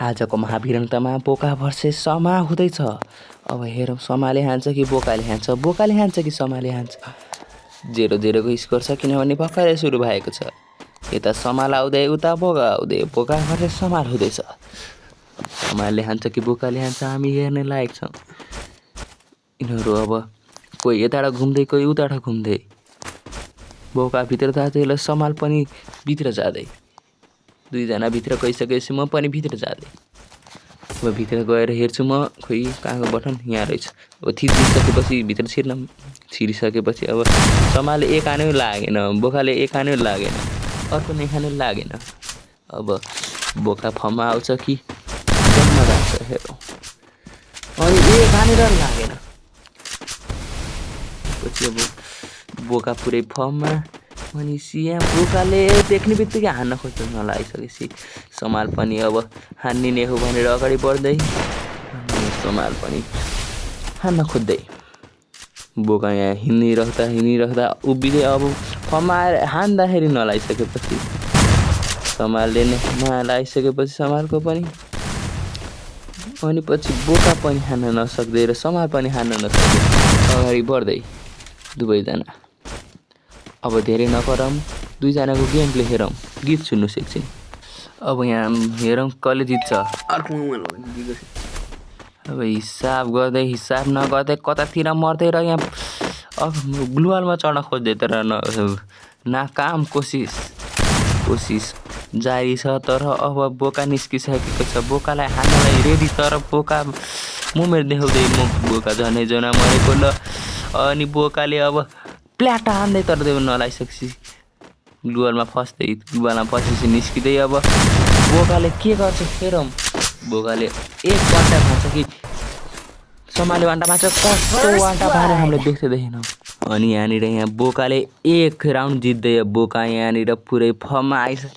आजको महाभिरन्तमा बोका भर्सेस समा हुँदैछ। अब हेरौँ समाले हान्छ कि बोकाले हान्छ, बोकाले हान्छ कि समाले हान्छ। 0-0को स्कोर छ किनभने भर्खरै सुरु भएको छ। यता समाल आउँदै उता बोका आउँदै बोका भर्सेस समाल हुँदैछ। समालले हान्छ कि बोकाले हान्छ हामी हेर्ने लायक छौँ। यिनीहरू अब कोही यताबाट घुम्दै कोही उताबाट घुम्दै, बोका भित्र जाँदै समाल पनि भित्र जाँदै, दुईजना भित्र गइसकेपछि म पनि भित्र जाँदै। अब भित्र गएर हेर्छु म खोइ कहाँको बटन यहाँ रहेछ। अब थिचिसकेपछि भित्र छिरिसकेपछि अब समालले एक आनै लागेन, बोकाले एक आनै लागेन, अर्को एक आनै लागेन। अब बोका फर्ममा आउँछ कि जम्मा जान्छ हेरौँ। अनि एक आनै लागेन। पछि अब बोका पुरै फर्ममा, अनि यहाँ बोकाले देख्ने बित्तिकै हान्न खोज्छ नलागिसकेपछि समाल पनि अब हान्निने हो भनेर अगाडि बढ्दै, समाल पनि हान्न खोज्दै। बोका यहाँ हिँडिराख्दा उभिँदै अब फर्ममा आएर हान्दाखेरि नलागिसकेपछि समालले नै नलागिसकेपछि समालको पनि, अनि पछि बोका पनि हान्न नसक्दै र समाल पनि हान्न नसक्दै अगाडि बढ्दै दुवैजना। अब धेरै नगरौँ, दुईजनाको गेम प्ले हेरौँ, गीत सुन्नुहोस् एकछिन। अब यहाँ हेरौँ कसले जित्छ। अब हिसाब नगर्दै कतातिर मर्दै र यहाँ अब ग्लुवालमा चढ्न खोज्दै तर नाकाम कोसिस जारी छ। तर अब बोका निस्किसकेको छ, बोकालाई हान्नलाई रेडी, तर बोका मुमेन्ट देखाउँदै बोका झनै जना मरेको ल। अनि बोकाले अब प्ल्याट हान्दै तर त्यो नलागिसकेपछि ग्लुवालमा फसेपछि निस्किँदै अब बोकाले के गर्छ हेरौँ। बोकाले एक वान्टा भान्छ कि समाले वान्टा भान्छ, कस्तो वान्टा भाने हामीले देखेनौँ। अनि यहाँ बोकाले एक राउन्ड जित्दै बोका यहाँनिर पुरै फर्ममा आइसक्यो।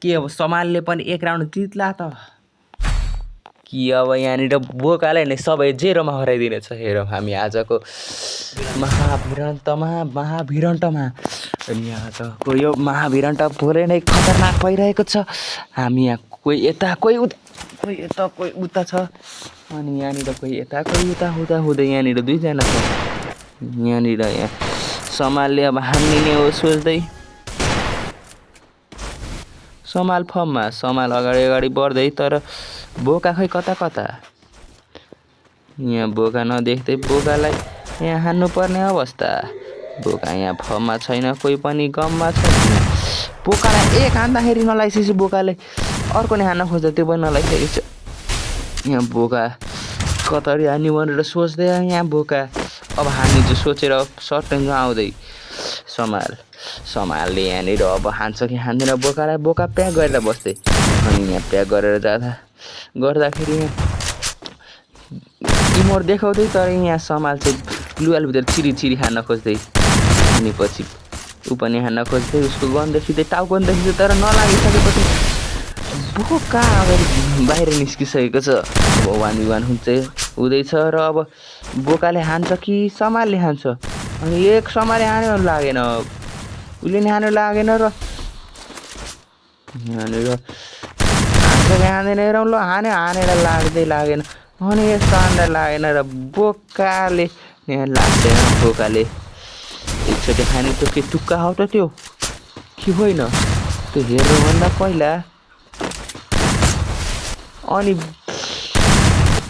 के अब समालले पनि एक राउन्ड जित्ला त कि अब यहाँनिर बोकाले नै सबै 0मा हराइदिनेछ। हेरौँ हामी आजको महाभिरन्तमा। अनि यहाँ त यो महाभिरन्त पुरै नै खतरनाक भइरहेको छ। हामी यहाँ कोही यता कोही उता छ। अनि यहाँनिर कोही यता कोही उता हुँदै यहाँनिर दुईजना छ। यहाँनिर समालले अब हान्निने हो सोच्दै, समाल फर्ममा, समाल अगाडि बढ्दै तर बोका खै कता। यहाँ बोका नदेख्दै बोकालाई यहाँ हान्नुपर्ने अवस्था। बोका यहाँ फर्ममा छैन, कोही पनि गममा छैन। बोकालाई एक हान्दाखेरि नलागिसकेपछि बोकाले अर्को नै हान्न खोज्दा त्यो पनि नलागिसकेको छ। यहाँ बोका कतरी हान्ने भनेर सोच्दै यहाँ बोका अब हान्ने सोचेर सर्टसँग आउँदै समालले यहाँनिर अब हान्छ कि हान्दैन बोकालाई। बोका प्याक गरेर बस्दै, अनि यहाँ प्याक गरेर गर्दाखेरि यहाँ इमोट देखाउँदै, तर यहाँ समाल चाहिँ ग्लुवालभित्र छिरी हान्न खोज्दै, अनि पछि ऊ पनि हान्न खोज्दै उसको गन देखिँदै टाउको देखिँदै तर नलागिसकेपछि बोका अगाडि बाहिर निस्किसकेको छ। अब 1v1 हुँदैछ र अब बोकाले हान्छ कि समालले हान्छ। अनि एक समालले हान्नु लागेन, उसले नि हान्नु लागेन र यहाँनिर हान्छ कि हान्दैन हेरौँ ल। हानेर लागेन, अनि यस्तो हान्दा लागेन र बोकाले यहाँ लाग्दैन। बोकाले एकचोटि हाने त्यो के टुक्का हो त त्यो कि होइन त्यो हेर्नुभन्दा पहिला।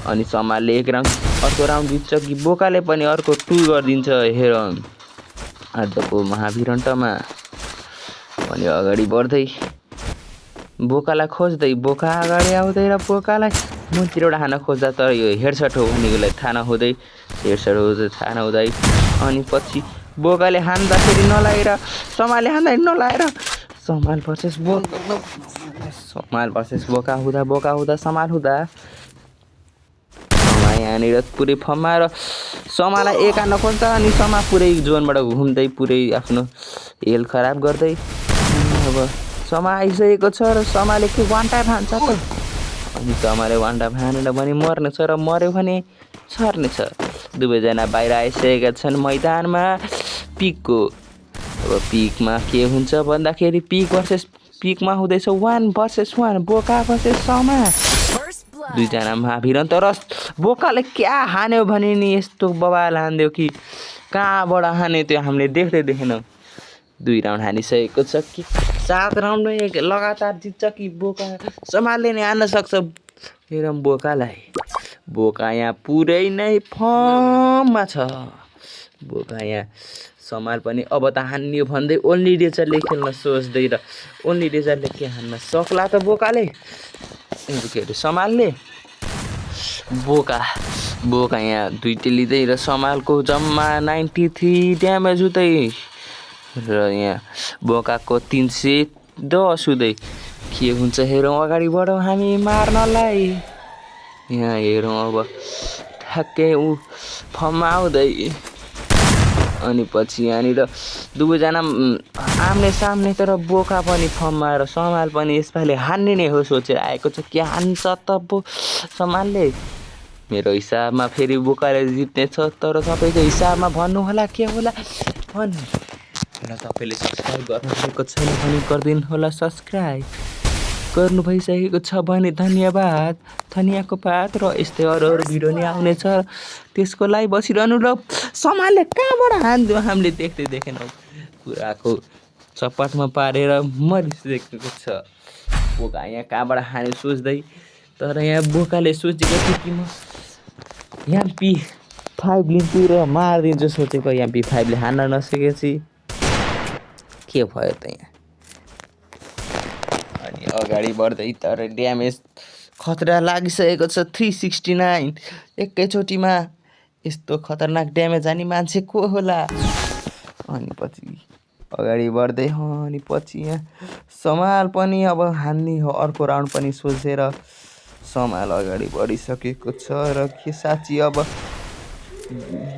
अनि समालले एक राउन्ड अर्को राउन्ड जित्छ कि बोकाले पनि अर्को 2 गरिदिन्छ। हेरौँ आजको महाभिरन्तमा। अनि अगाडि बढ्दै बोकालाई खोज्दै, बोका अगाडि आउँदै र बोकालाई मुनतिरबाट हान्न खोज्दा तर यो हेडसट हो भनेकोलाई थाहा नहुँदै, अनि पछि बोकाले हान्दाखेरि नलागेर समालले हान्दाखेरि नलागेर समाल भर्सेस बोका हुँदा समाल हुँदा यहाँनिर पुरै फर्ममा र समालाई एक हान्न खोज्दा, अनि समा पुरै जोनबाट घुम्दै पुरै आफ्नो हेल खराब गर्दै। अब समा आइसकेको छ र समाले के वान्टा भान्छ त, अनि समाले वान्टा भानेर पनि मर्नेछ र मर्यो भने छर्नेछ। दुवैजना बाहिर आइसकेका छन् मैदानमा पिकको। अब पिकमा के हुन्छ भन्दाखेरि पिकमा हुँदैछ 1 भर्सेस 1 बोका भर्सेस समा। दुईजनामा भिरन तर बोकाले क्या हान्यो भने नि यस्तो बबाल हानिदियो कि कहाँबाट हान्यो त्यो हामीले देख्दै देखेनौँ 2 राउन्ड हानिसकेको छ कि 7 राउन्डमै लगातार जित्छ कि बोका सम्हालले नै हान्न सक्छ हेरौँ बोकालाई बोका यहाँ पुरै नै फर्ममा छ बोका यहाँ समाल पनि अब त हान्यो भन्दै ओन्ली डेजरले खेल्न सोच्दै र ओन्ली डेजरले के हान्न सक्ला त बोकाले के अरे समालले बोका यहाँ 2 लिँदै र समालको जम्मा 93 ड्यामेज हुँदै र यहाँ बोकाको 310 हुँदै के हुन्छ हेरौँ अगाडि बढौँ हामी मार्नलाई यहाँ हेरौँ अब ठ्याक्कै ऊ फर्ममा आउँदै अनि पछि यहाँनिर दुवैजना आम्ने सामने तर बोका पनि फर्ममा र समाल पनि यसपालि हान्ने नै हो सोचेर आएको छ के हान्छ त समालले मेरो हिसाबमा फेरि बोकाले जित्ने छ तर तपाईँको हिसाबमा भन्नु होला के होला भन्नु र तपाईँले सब्सक्राइब गर्नुभएको छैन भने गरिदिनु होला सब्सक्राइब गर्नु भइसकेको छ भने धन्यवाद धनियाको पात र यस्तै अरू भिडियो नै आउनेछ त्यसको लागि बसिरहनु र समालले कहाँबाट हान्दियो हामीले देख्दै देखेनौँ कुराको चपाटमा पारेर मरिसकेको छ बोका यहाँ कहाँबाट हान्यो सोच्दै तर यहाँ बोकाले सोचेको थियो कि म यहाँ P5 लिन्छु र मारिदिन्छु सोचेको यहाँ P5ले हान्न नसकेपछि के भयो त यहाँ अनि अगाडि बढ्दै तर ड्यामेज खतरा लागिसकेको छ 369 एकैचोटिमा यस्तो खतरनाक ड्यामेज हानी मान्छे को होला अनि पछि अगाडि बढ्दै अनि पछि यहाँ समाल पनि अब हान्ने हो अर्को राउन्ड पनि सोचेर समाल अगाडि बढिसकेको छ र के साँच्ची अब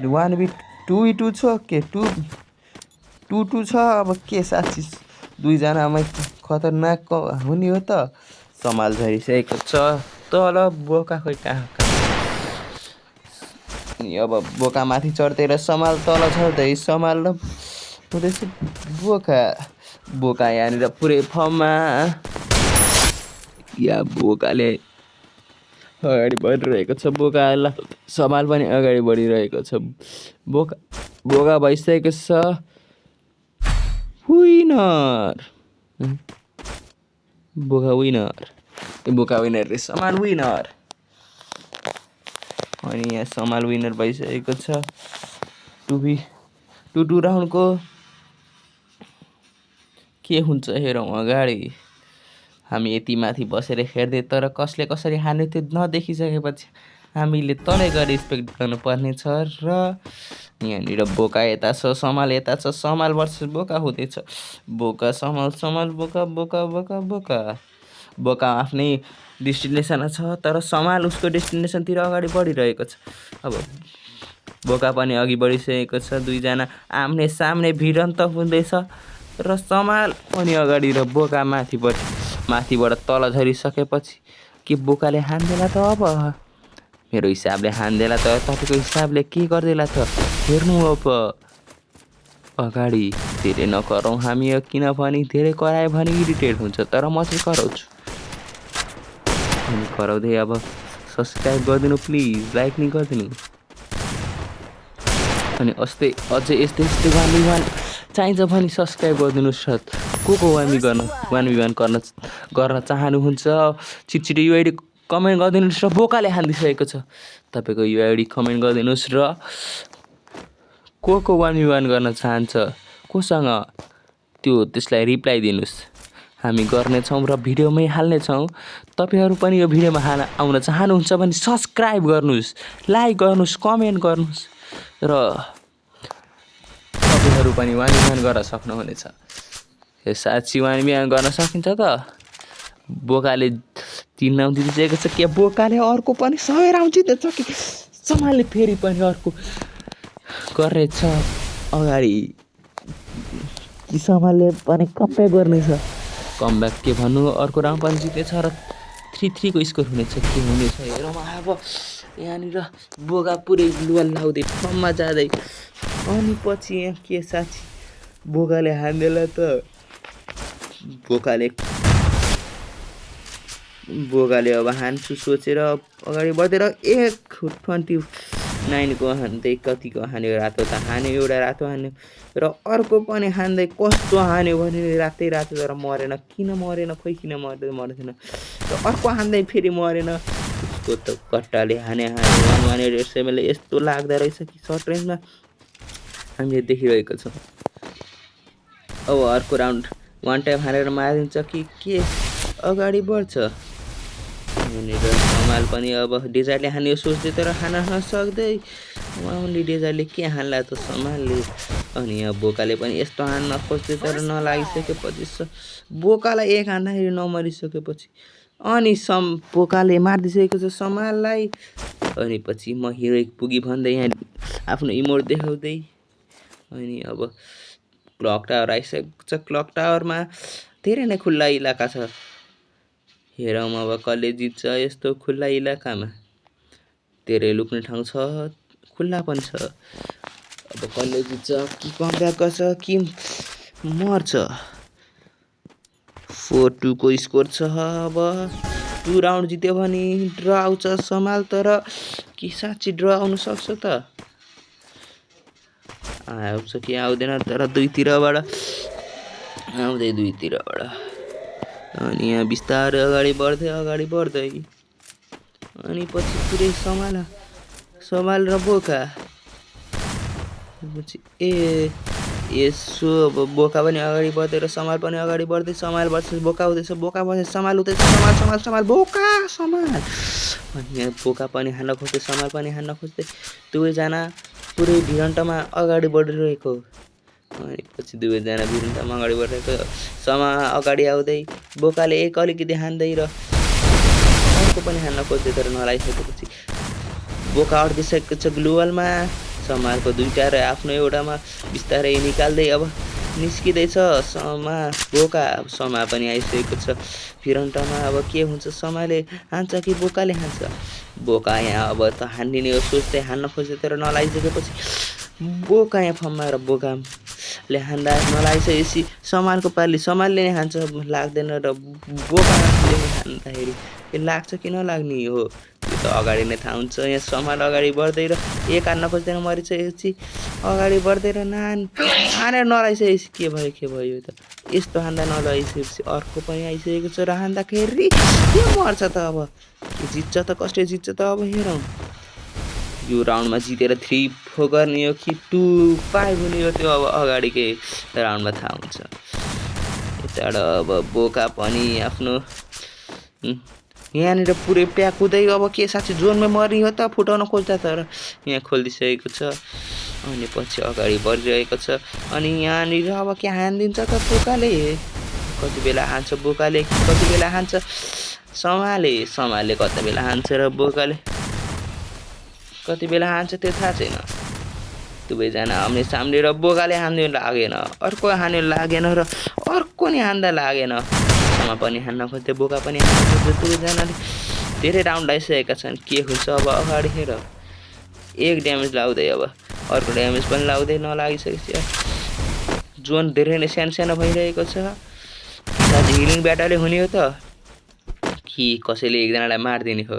1v2v2 छ के 2-2 छ अब के साँच्ची दुईजनामै खतरनाक हुने हो त समाल झरिसकेको छ तल बोका खोइ कहाँ अनि अब बोका माथि चढ्दै र समाल तल झर्दै समाल हुँदैछ बोका यहाँनिर पुरै फर्ममा या बोकाले अगाडि बढिरहेको छ बोकालाई समाल पनि अगाडि बढिरहेको छ बोका भइसकेको छ विनर बोका विनर रे समाल विनर अनि यहाँ समाल विनर भइसकेको छ 2 राउन्डको के हुन्छ हेरौँ अगाडि हामी यति माथि बसेर हेर्दै तर कसले कसरी हान्यो त्यो नदेखिसकेपछि हामीले तलै गएर रेस्पेक्ट गर्नुपर्ने छ र यहाँनिर बोका यता छ समाल यता छ समाल भर्सेस बोका हुँदैछ बोका समाल बोका आफ्नै डेस्टिनेसनमा छ तर समाल उसको डेस्टिनेसनतिर अगाडि बढिरहेको छ अब बोका पनि अघि बढिसकेको छ दुईजना आम्ने सामने भिडन्त हुँदैछ र समाल पनि अगाडि र बोका माथिबाट तल झरिसकेपछि के बोकाले हान्देला त अब मेरो हिसाबले हान्देला त तपाईँको हिसाबले के गर्देला त हेर्नु अब अगाडि धेरै नकरौँ हामी किनभने धेरै करायो भने इरिटेट हुन्छ तर म चाहिँ कराउँछु अनि कराउँदै अब सब्सक्राइब गरिदिनु प्लिज लाइक नि गरिदिनु अनि अझै यस्तै 1v1 चाहिन्छ भने सब्सक्राइब गरिदिनुहोस् र को 1v1 गर्न चाहनुहुन्छ छिटछिटो युआइडी कमेन्ट गरिदिनुहोस् र बोकाले हानिदिइसकेको छ तपाईँको युआइडी कमेन्ट गरिदिनुहोस् र को 1v1 गर्न चाहन्छ कोसँग त्यो त्यसलाई रिप्लाई दिनुहोस् हामी गर्नेछौँ र भिडियोमै हाल्नेछौँ तपाईँहरू पनि यो भिडियोमा आउन चाहनुहुन्छ भने सब्सक्राइब गर्नुहोस् लाइक गर्नुहोस् कमेन्ट गर्नुहोस् र तपाईँहरू पनि 1v1 गर्न सक्नुहुनेछ यो साँच्ची 1v1 गर्न सकिन्छ त बोकाले 3 राउन्ड जितिसकेको छ के बोकाले अर्को पनि 100 राउन्ड जितेछ कि समालले फेरि पनि अर्को गर्नेछ अगाडि कि समालले पनि कम्ब्याक गर्नेछ कमब्याक के भन्नु अर्को राउन्ड पनि जितेछ र 3-3 को स्कोर हुनेछ के हुनेछ हेरौँ अब यहाँनिर बोका पुरै लुवाल लाउँदै फर्ममा जाँदै अनि पछि यहाँ के साँच्ची बोकाले हान्देला त बोकाले बोकाले अब हान्छु सोचेर अगाडि बढेर 129को हान्दै कतिको हान्यो रातो त हान्यो एउटा रातो हान्यो र अर्को पनि हान्दै कस्तो हान्यो भने रातै रातो तर मरेन किन मरेन खोइ किन मर्दैन र अर्को हान्दै फेरि मरेन उसको त कट्टाले हाने 118 यस्तो लाग्दो रहेछ कि सर्ट रेन्जमा हामीले देखिरहेको छौँ। अब अर्को राउन्ड वान टाइम हानेर मारिदिन्छ कि के अगाडि बढ्छ यहाँनिर समाल पनि अब डेजर्टले हान्यो सोच्दै तर हान्न नसक्दै ओन्ली डेजर्टले के हान्ला त समालले अनि यहाँ बोकाले पनि यस्तो हान्न खोज्दै तर नलागिसकेपछि बोकालाई एक हान्दाखेरि नमरिसकेपछि अनि बोकाले मारिदिइसकेको छ समाललाई अनि पछि म हिरोइक पुगी भन्दै यहाँ आफ्नो इमोट देखाउँदै अनि अब क्लक टावर आइसकेको छ। क्लक टावरमा धेरै नै खुल्ला इलाका छ हेरौँ अब कसले जित्छ यस्तो खुल्ला इलाकामा धेरै लुक्ने ठाउँ छ खुल्ला पनि छ अब कसले जित्छ कि कमब्याक गर्छ कि मर्छ 4-2 को स्कोर छ। अब 2 राउन्ड जित्यो भने ड्र आउँछ समाल तर कि साँच्ची ड्र आउनु सक्छ त आउँछ कि आउँदैन तर दुईतिरबाट आउँदै दुईतिरबाट अनि यहाँ बिस्तारै अगाडि बढ्दै अनि पछि पुरै समाल र बोका पछि यसो अब बोका पनि अगाडि बढ्दै र समाल पनि अगाडि बढ्दै समाल वर्सेस बोका हुँदैछ बोका वर्सेस समाल हुँदैछ समाल बोका समाल अनि यहाँ बोका पनि हान्न खोज्दै समाल पनि हान्न खोज्दै दुवैजना पुरै भिरन्टमा अगाडि बढिरहेको अनि पछि दुवैजना भिरन्टमा अगाडि बढिरहेको समाल अगाडि आउँदै बोकाले एक अलिकति हान्दै र अर्को पनि हान्न खोज्दै तर नलागिसकेपछि बोका अड्किसकेको छ ग्लुवलमा समालको दुईटा र आफ्नो एउटामा बिस्तारै निकाल्दै अब निस्किँदैछ बोका समा पनि आइसकेको छ भिरन्टमा अब के हुन्छ समाले हान्छ कि बोकाले हान्छ बोका यहाँ अब त हान्दिने हो सोच्दै हान्न खोज्दै तर नलागिसकेपछि बोका यहाँ फम्माएर बोकाले हान्दा नलागिसकेपछि समालको पाली समालले नै हान्छ लाग्दैन र बोकाले हान्दाखेरि लाग्छ कि नलाग्ने हो त्यो त अगाडि नै थाहा हुन्छ। यहाँ समाल अगाडि बढ्दै र एक हान्न खोज्दैन मरिसकेपछि अगाडि बढ्दै र हानेर नलागिसकेपछि के भयो त यस्तो हान्दा नलागिसकेपछि अर्को पनि आइसकेको छ र हान्दाखेरि के मर्छ त अब के जित्छ त कसले जित्छ त अब हेरौँ यो राउन्डमा जितेर 3-4 गर्ने हो कि 2-5 हुने हो त्यो अब अगाडिकै राउन्डमा थाहा हुन्छ। यताबाट अब बोका पनि आफ्नो यहाँनिर पुरै प्याक हुँदै अब के साँच्ची जोनमै मर्ने हो त फुटाउन खोज्दा तर यहाँ खोलिदिइसकेको छ अनि पछि अगाडि बढिरहेको छ अनि यहाँनिर अब के हानिदिन्छ त बोकाले कति बेला हान्छ बोकाले कति बेला हान्छ समालले कति बेला हान्छ र बोकाले कति बेला हान्छ त्यो थाहा छैन दुवैजना आम्ने सामने र बोकाले हान्नु लागेन अर्को हान्नु लागेन र अर्को नि हान्दा लागेन समा पनि हान्न खोज्दै बोका पनि हान्न खोज्दै दुवैजनाले धेरै राउन्ड आइसकेका छन् के हुन्छ अब अगाडि हेर एक ड्यामेज लाउँदै अब अर्को ड्यामेज पनि लाउँदै नलागिसकेपछि जोन धेरै नै सानो भइरहेको छ साथै हिलिङ ब्याटलले हुने हो त कि कसैले एकजनालाई मारिदिने हो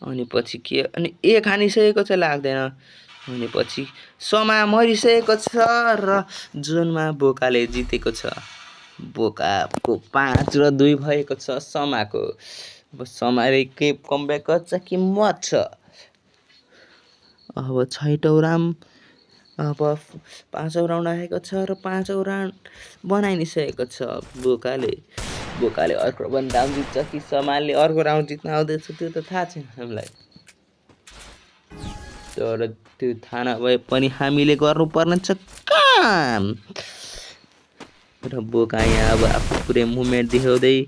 अनि पछि के अनि एक हानिसकेको छ लाग्दैन अनि पछि समा मरिसकेको छ र जोनमा बोकाले जितेको छ बोकाको 5-2 भएको छ समाको अब समाले के कमब्याक गर्छ कि मर्छ अब 6औं राउन्ड अब 5औं राउन्ड आएको छ र 5औं राउन्ड बनाइसकेको छ बोकाले अर्को पनि राउन्ड जित्छ कि समालले अर्को राउन्ड जित्न आउँदैछ त्यो त थाहा छैन हामीलाई तर त्यो थाहा नभए पनि हामीले गर्नुपर्ने छ काम र बोका यहाँ अब आफ्नो पुरै मुभमेन्ट देखाउँदै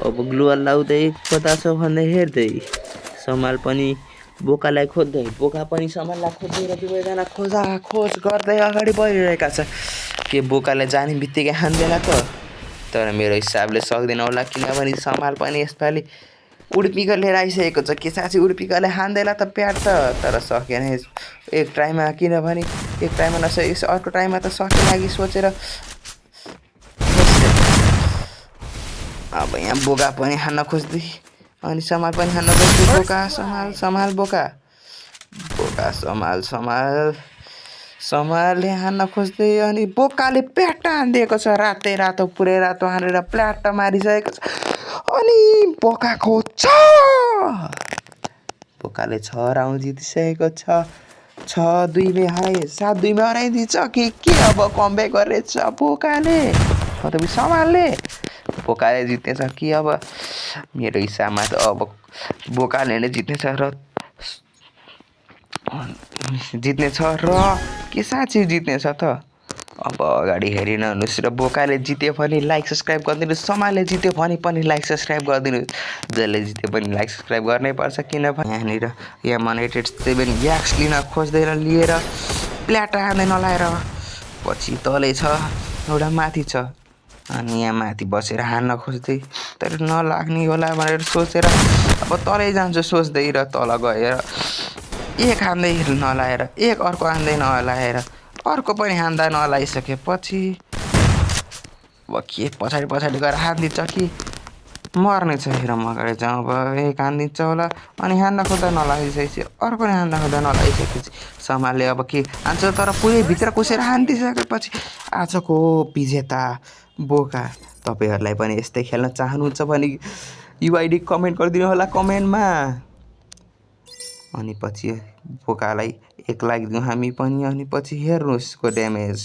अब ग्लुवल लाउँदै कता छ भन्दै हेर्दै समाल पनि बोकालाई खोज्दै बोका पनि समाललाई खोज्दै र दुवैजना खोज गर्दै अगाडि बढिरहेका छ के बोकाले जाने बित्तिकै हान्दैन त तर मेरो हिसाबले सक्दैन होला किनभने समाल पनि यसपालि उडुपीको लिएर आइसकेको छ के साँच्ची उडुपीकोले हान्दैन त प्याड त तर सकेन एक ट्राईमा किनभने एक ट्राईमा नसकेपछि अर्को ट्राईमा त सके लागि सोचेर अब यहाँ बोका पनि हान्न खोज्दै अनि समाल पनि हान्न खोज्दै बोका समाल समाल बोका बोका समालले हान्न खोज्दै अनि बोकाले प्याट्ट हानिदिएको छ रातै रातो पुरै रातो हानेर प्ल्याट्ट मारिसकेको छ अनि बोकाको बोकाले 6 राउन्ड जितिसकेको छ 6-2 हराए 7-2 हराइदिन्छ कि के अब कमब्याक गरेछ बोकाले अथवा समालले बोकाले जित्नेछ कि अब मेरो हिसाबमा त अब बोकाले नै जित्नेछ र के साँच्चै जित्नेछ त अब अगाडि हेरिननुहोस् र बोकाले जित्यो भने लाइक सब्सक्राइब गरिदिनुहोस् समालले जित्यो भने पनि लाइक सब्सक्राइब गरिदिनुहोस् जसले जित्यो पनि लाइक सब्सक्राइब गर्नै पर्छ किनभने यहाँनिर यहाँ मोनेटेड 7 याक्स लिन खोज्दै लिएर प्ल्याट हान्दै नलाएर पछि तलै छ एउटा माथि छ अनि यहाँ माथि बसेर हान्न खोज्दै तर नलाग्ने होला भनेर सोचेर अब तलै जान्छु सोच्दै र तल गएर एक हान्दै नलाएर एक अर्को हान्दै नलाएर अर्को पनि हान्दा नलाइसकेपछि अब के पछाडि गएर हानिदिन्छ कि मर्ने छ हेर म अगाडि जाउँ अब एक हानिदिन्छ होला अनि हान्न खोज्दा नलागिसकेपछि अर्कोले हान्दा खोज्दा नलागिसकेपछि समालले अब के हान्छ तर पुरै भित्र कुसेर हानिदिइसकेपछि आजको विजेता बोका तपाईँहरूलाई पनि यस्तै खेल्न चाहनुहुन्छ भने युआइडी कमेन्ट गरिदिनु होला कमेन्टमा अनि पछि बोकालाई एक लागिदिउँ हामी पनि अनि पछि हेर्नुहोस् यसको ड्यामेज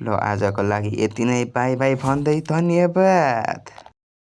ल आजको लागि यति नै बाई बाई भन्दै धन्यवाद।